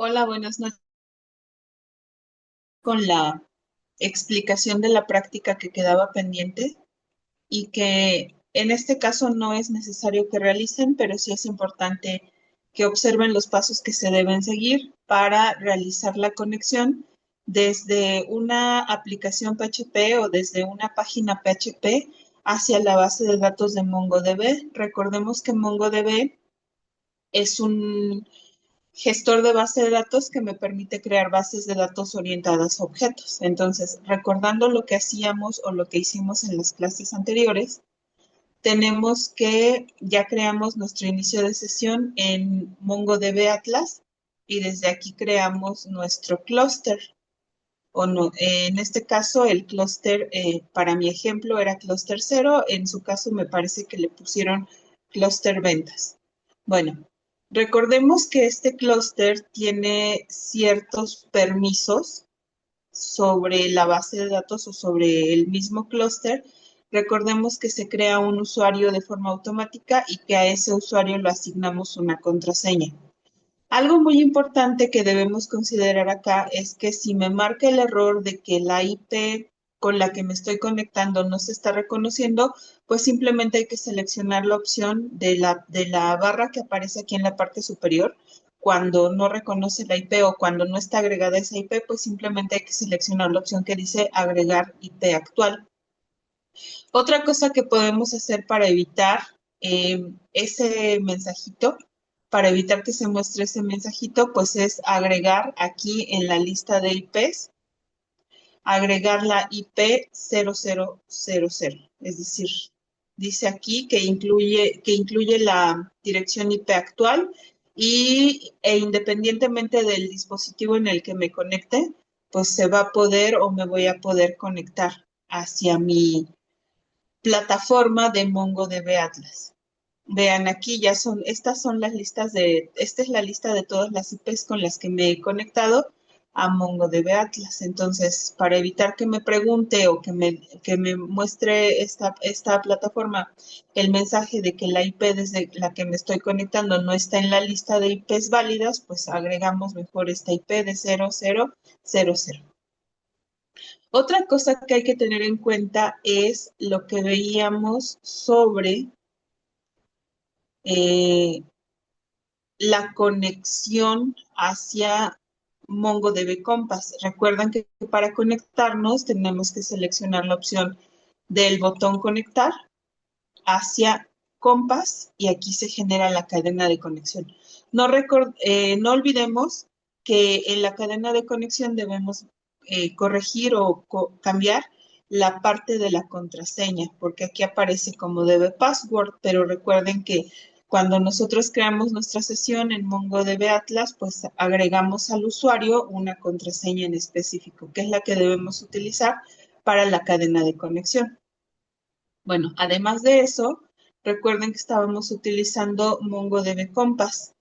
Hola, buenas noches. Con la explicación de la práctica que quedaba pendiente y que en este caso no es necesario que realicen, pero sí es importante que observen los pasos que se deben seguir para realizar la conexión desde una aplicación PHP o desde una página PHP hacia la base de datos de MongoDB. Recordemos que MongoDB es un gestor de base de datos que me permite crear bases de datos orientadas a objetos. Entonces, recordando lo que hacíamos o lo que hicimos en las clases anteriores, tenemos que ya creamos nuestro inicio de sesión en MongoDB Atlas y desde aquí creamos nuestro clúster. O no, en este caso, el clúster, para mi ejemplo, era clúster cero. En su caso, me parece que le pusieron clúster ventas. Bueno, recordemos que este clúster tiene ciertos permisos sobre la base de datos o sobre el mismo clúster. Recordemos que se crea un usuario de forma automática y que a ese usuario le asignamos una contraseña. Algo muy importante que debemos considerar acá es que si me marca el error de que la IP con la que me estoy conectando no se está reconociendo, pues simplemente hay que seleccionar la opción de la barra que aparece aquí en la parte superior. Cuando no reconoce la IP o cuando no está agregada esa IP, pues simplemente hay que seleccionar la opción que dice agregar IP actual. Otra cosa que podemos hacer para evitar ese mensajito, para evitar que se muestre ese mensajito, pues es agregar aquí en la lista de IPs, agregar la IP 0000. Es decir, dice aquí que incluye la dirección IP actual e independientemente del dispositivo en el que me conecte, pues se va a poder o me voy a poder conectar hacia mi plataforma de MongoDB Atlas. Vean, aquí estas son las listas esta es la lista de todas las IPs con las que me he conectado a MongoDB Atlas. Entonces, para evitar que me pregunte o que me muestre esta plataforma el mensaje de que la IP desde la que me estoy conectando no está en la lista de IPs válidas, pues agregamos mejor esta IP de 0000. Otra cosa que hay que tener en cuenta es lo que veíamos sobre eh, la conexión hacia MongoDB Compass. Recuerdan que para conectarnos tenemos que seleccionar la opción del botón conectar hacia Compass y aquí se genera la cadena de conexión. No olvidemos que en la cadena de conexión debemos corregir o cambiar la parte de la contraseña, porque aquí aparece como debe password, pero recuerden que cuando nosotros creamos nuestra sesión en MongoDB Atlas, pues agregamos al usuario una contraseña en específico, que es la que debemos utilizar para la cadena de conexión. Bueno, además de eso, recuerden que estábamos utilizando MongoDB Compass.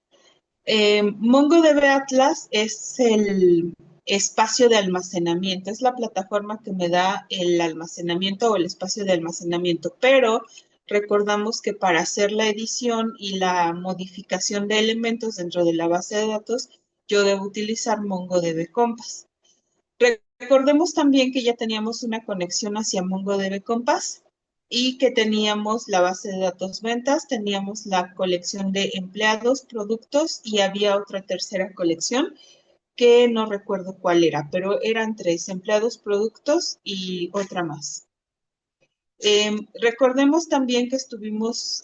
MongoDB Atlas es el espacio de almacenamiento, es la plataforma que me da el almacenamiento o el espacio de almacenamiento, pero recordamos que para hacer la edición y la modificación de elementos dentro de la base de datos, yo debo utilizar MongoDB Compass. Recordemos también que ya teníamos una conexión hacia MongoDB Compass y que teníamos la base de datos ventas, teníamos la colección de empleados, productos y había otra tercera colección que no recuerdo cuál era, pero eran tres, empleados, productos y otra más. Recordemos también que estuvimos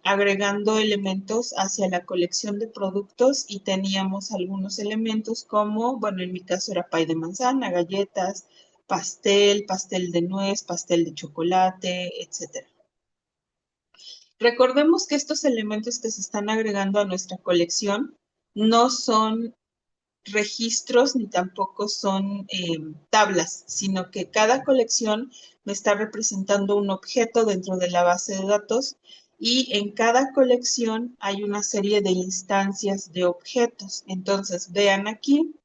agregando elementos hacia la colección de productos y teníamos algunos elementos como, bueno, en mi caso era pay de manzana, galletas, pastel de nuez, pastel de chocolate, etcétera. Recordemos que estos elementos que se están agregando a nuestra colección no son registros ni tampoco son tablas, sino que cada colección me está representando un objeto dentro de la base de datos y en cada colección hay una serie de instancias de objetos. Entonces, vean aquí,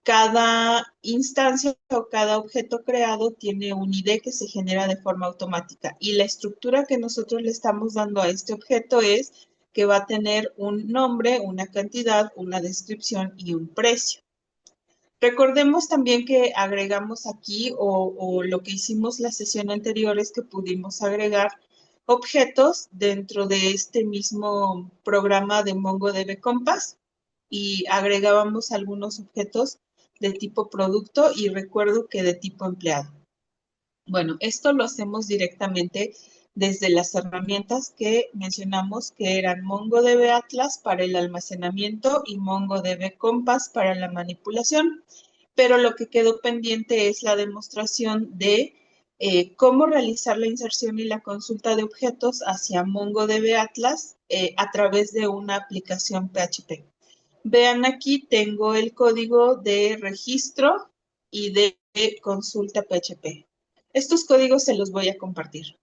cada instancia o cada objeto creado tiene un ID que se genera de forma automática y la estructura que nosotros le estamos dando a este objeto es que va a tener un nombre, una cantidad, una descripción y un precio. Recordemos también que agregamos aquí o lo que hicimos la sesión anterior es que pudimos agregar objetos dentro de este mismo programa de MongoDB Compass y agregábamos algunos objetos de tipo producto y recuerdo que de tipo empleado. Bueno, esto lo hacemos directamente desde las herramientas que mencionamos que eran MongoDB Atlas para el almacenamiento y MongoDB Compass para la manipulación. Pero lo que quedó pendiente es la demostración de cómo realizar la inserción y la consulta de objetos hacia MongoDB Atlas a través de una aplicación PHP. Vean aquí, tengo el código de registro y de consulta PHP. Estos códigos se los voy a compartir.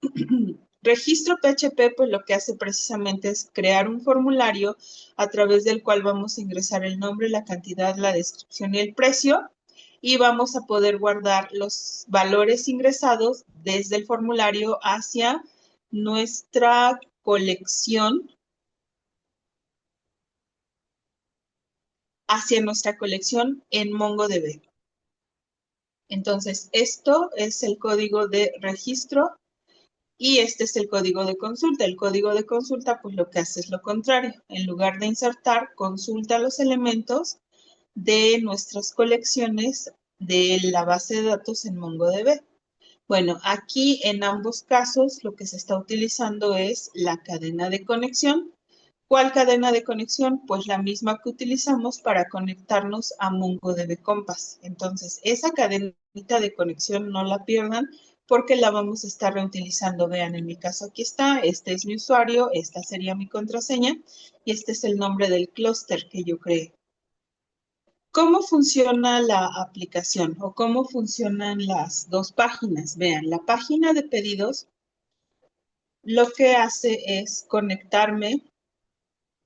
Registro PHP, pues lo que hace precisamente es crear un formulario a través del cual vamos a ingresar el nombre, la cantidad, la descripción y el precio y vamos a poder guardar los valores ingresados desde el formulario hacia nuestra colección en MongoDB. Entonces, esto es el código de registro y este es el código de consulta. El código de consulta, pues lo que hace es lo contrario. En lugar de insertar, consulta los elementos de nuestras colecciones de la base de datos en MongoDB. Bueno, aquí en ambos casos lo que se está utilizando es la cadena de conexión. ¿Cuál cadena de conexión? Pues la misma que utilizamos para conectarnos a MongoDB Compass. Entonces, esa cadenita de conexión no la pierdan porque la vamos a estar reutilizando. Vean, en mi caso aquí está, este es mi usuario, esta sería mi contraseña y este es el nombre del clúster que yo creé. ¿Cómo funciona la aplicación o cómo funcionan las dos páginas? Vean, la página de pedidos lo que hace es conectarme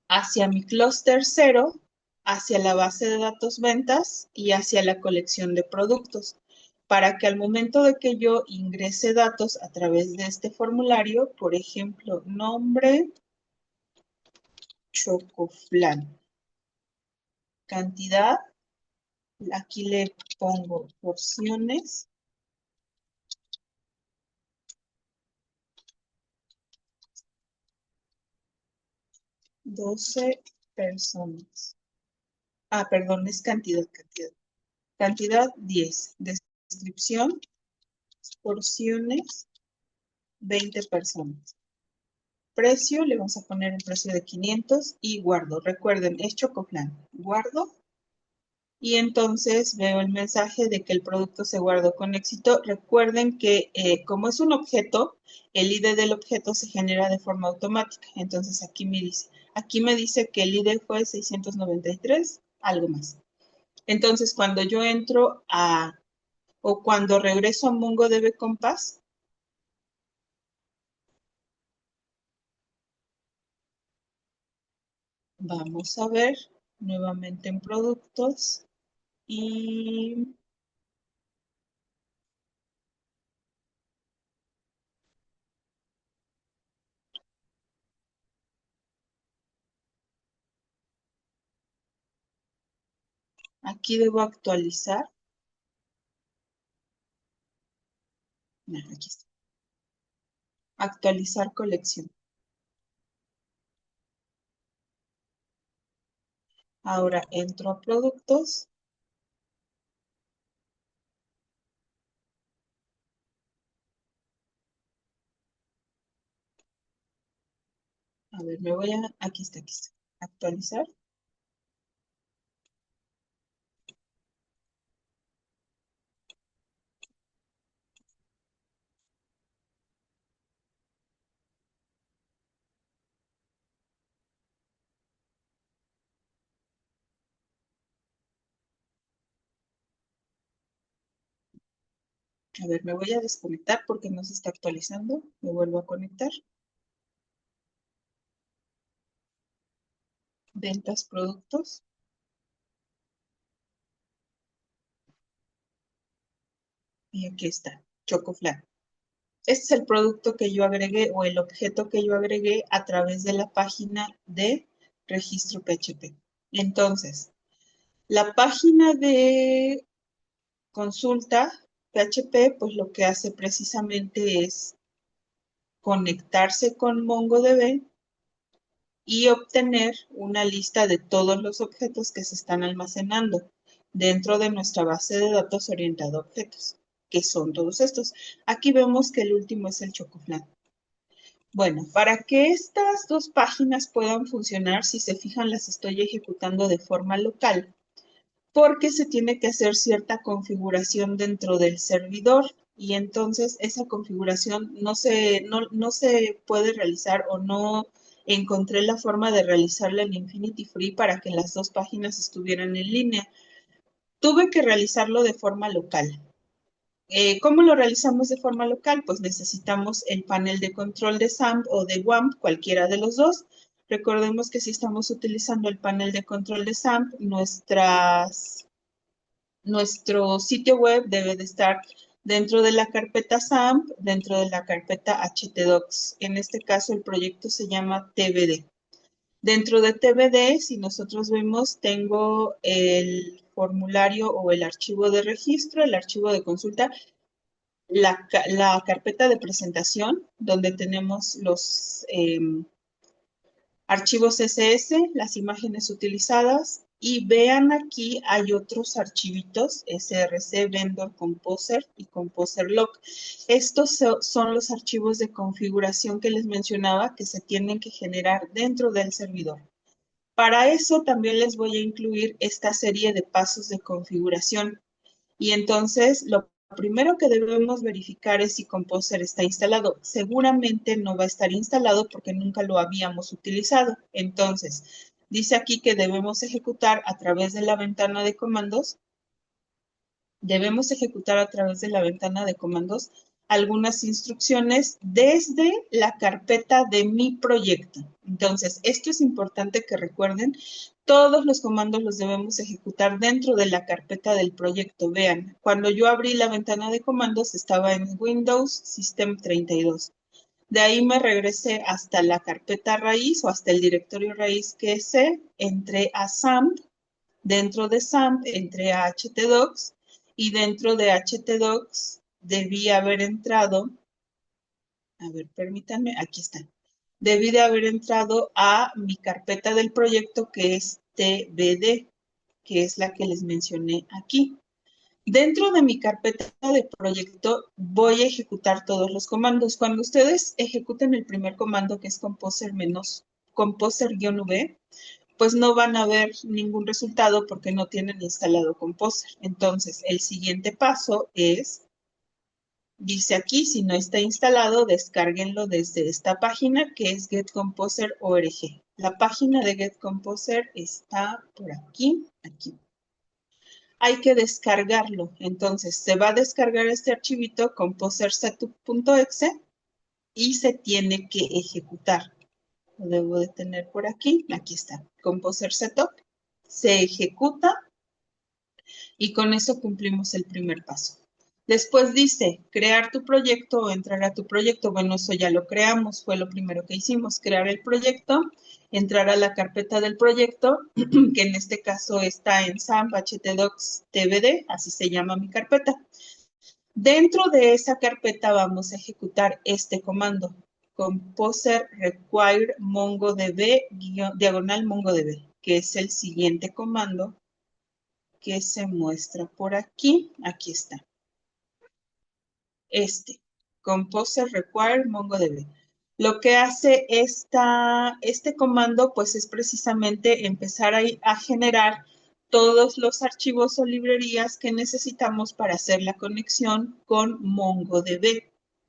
hacia mi clúster 0, hacia la base de datos ventas y hacia la colección de productos, para que al momento de que yo ingrese datos a través de este formulario, por ejemplo, nombre, chocoflan, cantidad, aquí le pongo porciones, 12 personas. Ah, perdón, es cantidad. Cantidad 10. Descripción, porciones, 20 personas. Precio, le vamos a poner un precio de 500 y guardo. Recuerden, es Chocoflan. Guardo y entonces veo el mensaje de que el producto se guardó con éxito. Recuerden que como es un objeto, el ID del objeto se genera de forma automática. Entonces aquí me dice que el ID fue 693, algo más. Entonces cuando yo entro o cuando regreso a MongoDB Compass, vamos a ver nuevamente en productos y aquí debo actualizar. No, aquí está. Actualizar colección. Ahora entro a productos. A ver, aquí está. Actualizar. A ver, me voy a desconectar porque no se está actualizando. Me vuelvo a conectar. Ventas, productos. Y aquí está, Chocoflan. Este es el producto que yo agregué o el objeto que yo agregué a través de la página de registro PHP. Entonces, la página de consulta PHP, pues lo que hace precisamente es conectarse con MongoDB y obtener una lista de todos los objetos que se están almacenando dentro de nuestra base de datos orientada a objetos, que son todos estos. Aquí vemos que el último es el chocoflan. Bueno, para que estas dos páginas puedan funcionar, si se fijan, las estoy ejecutando de forma local, porque se tiene que hacer cierta configuración dentro del servidor y entonces esa configuración no se puede realizar o no encontré la forma de realizarla en Infinity Free para que las dos páginas estuvieran en línea. Tuve que realizarlo de forma local. ¿Cómo lo realizamos de forma local? Pues necesitamos el panel de control de SAMP o de WAMP, cualquiera de los dos. Recordemos que si estamos utilizando el panel de control de SAMP, nuestro sitio web debe de estar dentro de la carpeta SAMP, dentro de la carpeta htdocs. En este caso, el proyecto se llama TBD. Dentro de TBD, si nosotros vemos, tengo el formulario o el archivo de registro, el archivo de consulta, la carpeta de presentación, donde tenemos los archivos CSS, las imágenes utilizadas, y vean aquí hay otros archivitos, SRC, Vendor, Composer y Composer Log. Estos son los archivos de configuración que les mencionaba que se tienen que generar dentro del servidor. Para eso también les voy a incluir esta serie de pasos de configuración. Y entonces lo primero que debemos verificar es si Composer está instalado. Seguramente no va a estar instalado porque nunca lo habíamos utilizado. Entonces, dice aquí que debemos ejecutar a través de la ventana de comandos. Debemos ejecutar a través de la ventana de comandos algunas instrucciones desde la carpeta de mi proyecto. Entonces, esto es importante que recuerden. Todos los comandos los debemos ejecutar dentro de la carpeta del proyecto. Vean, cuando yo abrí la ventana de comandos estaba en Windows System 32. De ahí me regresé hasta la carpeta raíz o hasta el directorio raíz que es C, entré a SAMP, dentro de SAMP entré a htdocs y dentro de htdocs debí haber entrado, a ver, permítanme, aquí está. Debí de haber entrado a mi carpeta del proyecto que es TBD, que es la que les mencioné aquí. Dentro de mi carpeta de proyecto voy a ejecutar todos los comandos. Cuando ustedes ejecuten el primer comando, que es composer-v, pues no van a ver ningún resultado porque no tienen instalado Composer. Entonces, el siguiente paso es, dice aquí, si no está instalado, descárguenlo desde esta página que es getcomposer.org. La página de getcomposer está por aquí, aquí. Hay que descargarlo. Entonces, se va a descargar este archivito composersetup.exe y se tiene que ejecutar. Lo debo de tener por aquí. Aquí está. Composer Setup. Se ejecuta y con eso cumplimos el primer paso. Después dice, crear tu proyecto o entrar a tu proyecto. Bueno, eso ya lo creamos, fue lo primero que hicimos, crear el proyecto, entrar a la carpeta del proyecto, que en este caso está en SAMP htdocs tbd, así se llama mi carpeta. Dentro de esa carpeta vamos a ejecutar este comando, composer require mongodb diagonal mongodb, que es el siguiente comando que se muestra por aquí. Aquí está. Composer require mongodb. Lo que hace este comando, pues es precisamente empezar a generar todos los archivos o librerías que necesitamos para hacer la conexión con MongoDB,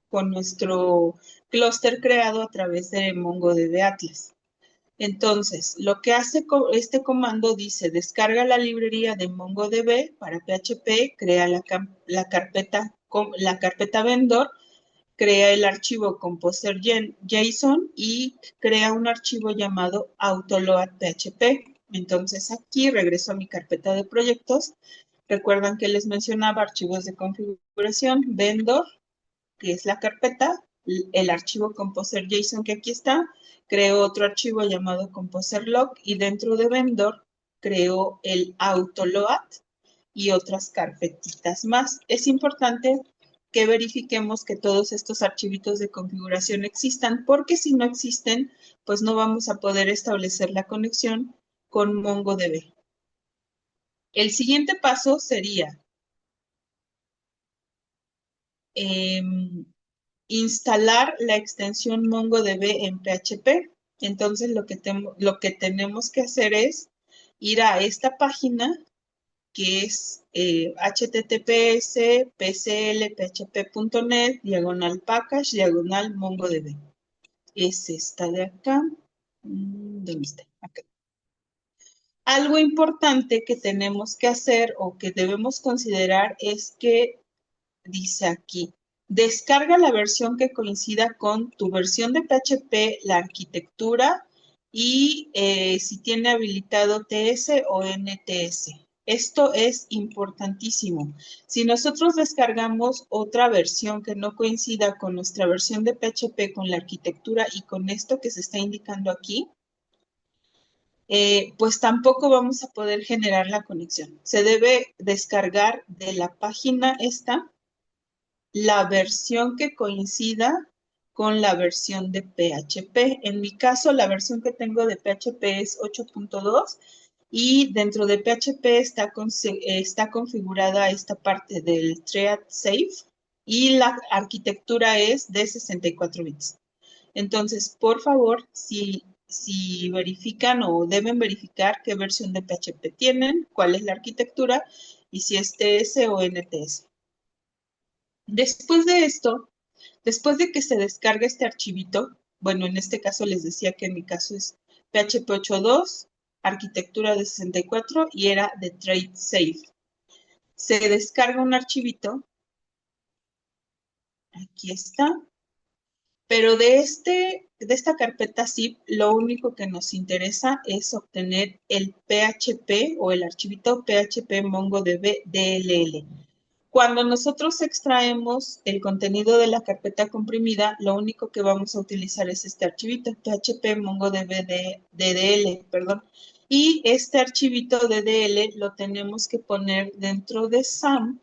con nuestro clúster creado a través de MongoDB Atlas. Entonces, lo que hace este comando dice, descarga la librería de MongoDB para PHP, crea la carpeta vendor, crea el archivo composer.json y crea un archivo llamado autoload.php. Entonces, aquí regreso a mi carpeta de proyectos. Recuerdan que les mencionaba archivos de configuración, vendor, que es la carpeta, el archivo composer.json que aquí está, creo otro archivo llamado composer.log y dentro de vendor creo el autoload y otras carpetitas más. Es importante que verifiquemos que todos estos archivitos de configuración existan, porque si no existen, pues no vamos a poder establecer la conexión con MongoDB. El siguiente paso sería instalar la extensión MongoDB en PHP. Entonces, lo que tenemos que hacer es ir a esta página que es https pcl.php.net /package /MongoDB. Es esta de acá. ¿Dónde está? Acá. Algo importante que tenemos que hacer o que debemos considerar es que dice aquí, descarga la versión que coincida con tu versión de PHP, la arquitectura y si tiene habilitado TS o NTS. Esto es importantísimo. Si nosotros descargamos otra versión que no coincida con nuestra versión de PHP, con la arquitectura y con esto que se está indicando aquí, pues tampoco vamos a poder generar la conexión. Se debe descargar de la página esta la versión que coincida con la versión de PHP. En mi caso, la versión que tengo de PHP es 8.2 y dentro de PHP está configurada esta parte del thread safe y la arquitectura es de 64 bits. Entonces, por favor, si verifican o deben verificar qué versión de PHP tienen, cuál es la arquitectura y si es TS o NTS. Después de esto, después de que se descarga este archivito, bueno, en este caso les decía que en mi caso es PHP 8.2, arquitectura de 64 y era de Trade Safe. Se descarga un archivito, aquí está, pero de esta carpeta zip, lo único que nos interesa es obtener el PHP o el archivito PHP MongoDB DLL. Cuando nosotros extraemos el contenido de la carpeta comprimida, lo único que vamos a utilizar es este archivito, PHP MongoDB DDL, perdón. Y este archivito DDL lo tenemos que poner dentro de SAM,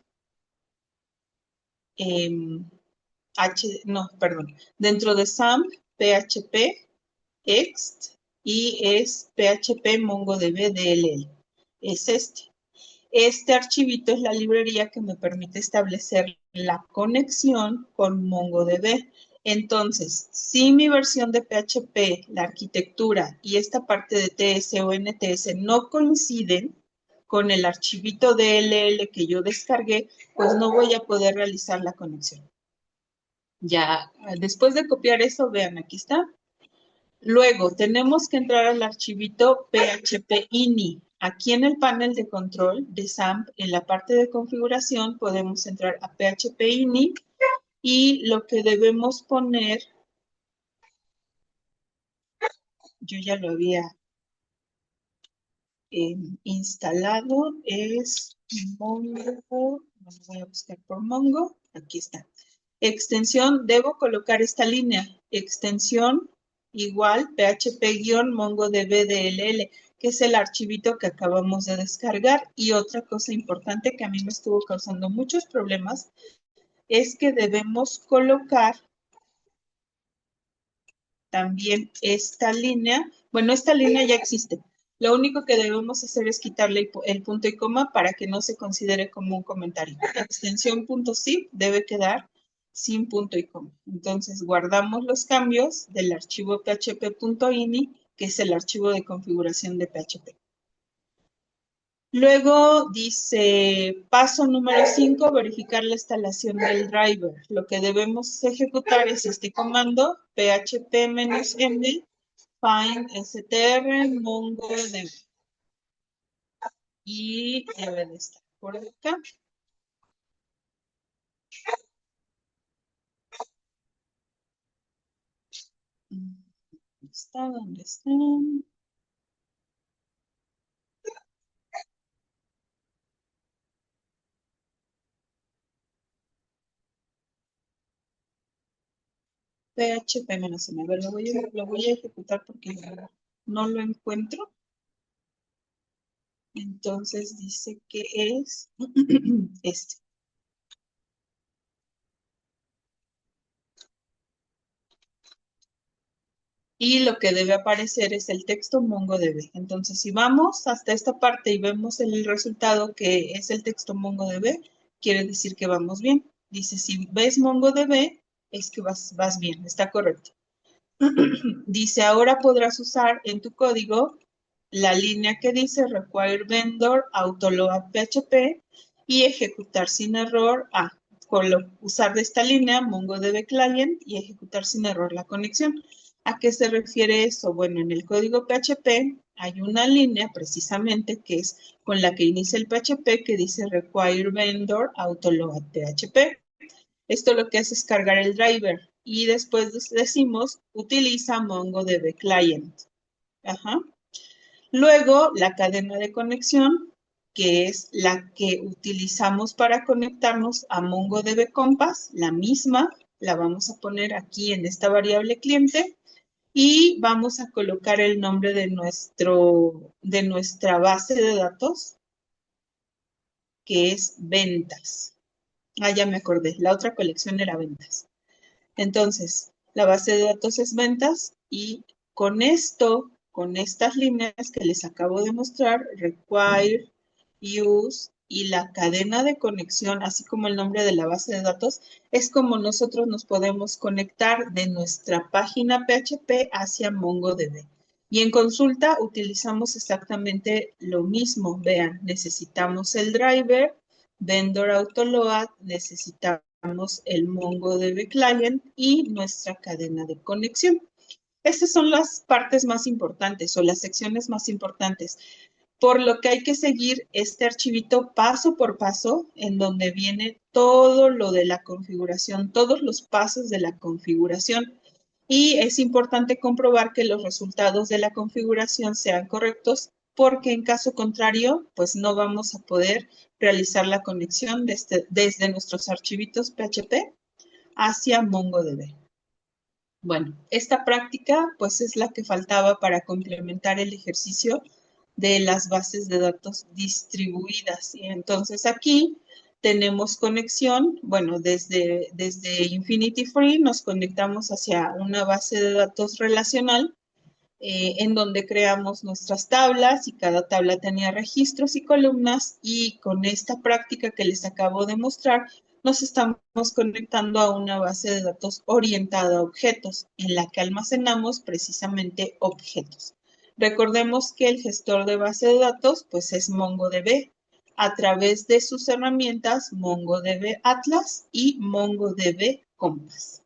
dentro de SAM PHP ext y es PHP MongoDB DLL. Es este. Este archivito es la librería que me permite establecer la conexión con MongoDB. Entonces, si mi versión de PHP, la arquitectura y esta parte de TS o NTS no coinciden con el archivito DLL que yo descargué, pues no voy a poder realizar la conexión. Ya, después de copiar eso, vean, aquí está. Luego, tenemos que entrar al archivito php-ini. Aquí en el panel de control de SAMP, en la parte de configuración, podemos entrar a php-ini y lo que debemos poner, yo ya lo había instalado, es Mongo, voy a buscar por Mongo, aquí está. Extensión, debo colocar esta línea, extensión igual php-mongodb.dll, que es el archivito que acabamos de descargar. Y otra cosa importante que a mí me estuvo causando muchos problemas es que debemos colocar también esta línea. Bueno, esta línea ya existe. Lo único que debemos hacer es quitarle el punto y coma para que no se considere como un comentario. Extensión .zip debe quedar sin punto y coma. Entonces, guardamos los cambios del archivo php.ini, que es el archivo de configuración de PHP. Luego dice, paso número 5, verificar la instalación del driver. Lo que debemos ejecutar es este comando, php-m find str mongodb. Y debe de estar por acá. ¿Dónde está? ¿Dónde está? PHP menos M. A ver, lo voy a ejecutar porque no lo encuentro. Entonces dice que es este. Y lo que debe aparecer es el texto MongoDB. Entonces, si vamos hasta esta parte y vemos el resultado que es el texto MongoDB, quiere decir que vamos bien. Dice, si ves MongoDB, es que vas bien, está correcto. Dice, ahora podrás usar en tu código la línea que dice require vendor autoload PHP y ejecutar sin error, usar de esta línea MongoDB client y ejecutar sin error la conexión. ¿A qué se refiere eso? Bueno, en el código PHP hay una línea precisamente que es con la que inicia el PHP que dice require vendor autoload PHP. Esto lo que hace es cargar el driver y después decimos utiliza MongoDB client. Ajá. Luego, la cadena de conexión, que es la que utilizamos para conectarnos a MongoDB Compass, la misma, la vamos a poner aquí en esta variable cliente y vamos a colocar el nombre de nuestra base de datos, que es ventas. Ah, ya me acordé, la otra colección era ventas. Entonces, la base de datos es ventas y con esto, con estas líneas que les acabo de mostrar, require, use y la cadena de conexión, así como el nombre de la base de datos, es como nosotros nos podemos conectar de nuestra página PHP hacia MongoDB. Y en consulta utilizamos exactamente lo mismo. Vean, necesitamos el driver, vendor autoload, necesitamos el MongoDB client y nuestra cadena de conexión. Estas son las partes más importantes o las secciones más importantes, por lo que hay que seguir este archivito paso por paso en donde viene todo lo de la configuración, todos los pasos de la configuración. Y es importante comprobar que los resultados de la configuración sean correctos porque en caso contrario, pues no vamos a poder realizar la conexión desde nuestros archivitos PHP hacia MongoDB. Bueno, esta práctica pues es la que faltaba para complementar el ejercicio de las bases de datos distribuidas. Y entonces aquí tenemos conexión, bueno, desde Infinity Free nos conectamos hacia una base de datos relacional en donde creamos nuestras tablas y cada tabla tenía registros y columnas y con esta práctica que les acabo de mostrar nos estamos conectando a una base de datos orientada a objetos en la que almacenamos precisamente objetos. Recordemos que el gestor de base de datos pues es MongoDB a través de sus herramientas MongoDB Atlas y MongoDB Compass.